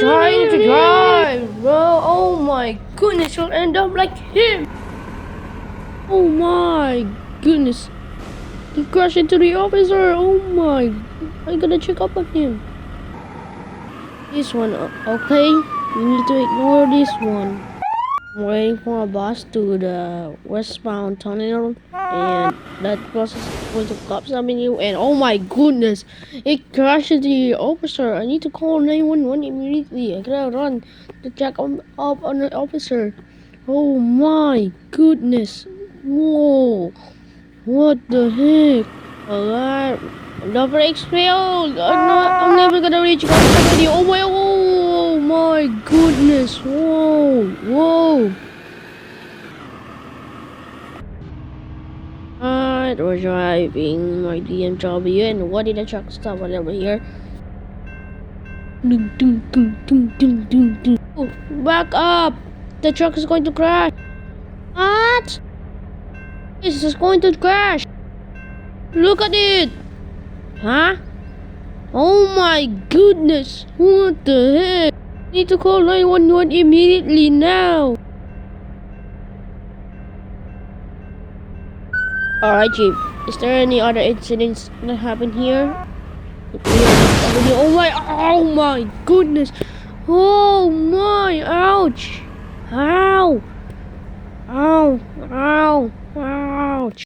trying to drive, bro. Oh my goodness, you'll end up like him. Oh my goodness. He crashed into the officer. Oh my. I gotta check up on him. This one, okay. You need to ignore this one. I'm waiting for a bus to the westbound tunnel, and that bus is going to Cops Avenue. And oh my goodness, it crashed into the officer. I need to call 911 immediately. I gotta run to check up on the officer. Oh my goodness. Whoa. What the heck? Alright. The brakes failed. I'm never gonna reach Cops Avenue. Oh my goodness. Whoa. Whoa. Alright, we're driving my BMW, and what did the truck stop right over here? Ding, ding, ding, ding, ding, ding, ding. Oh, back up! The truck is going to crash. What? This is going to crash. Look at it. Huh? Oh my goodness. What the heck? I need to call 911 immediately now. Alright, Chief. Is there any other incidents that happened here? Oh my goodness. Oh my, ouch. Ow. Ow. Ow. Ouch.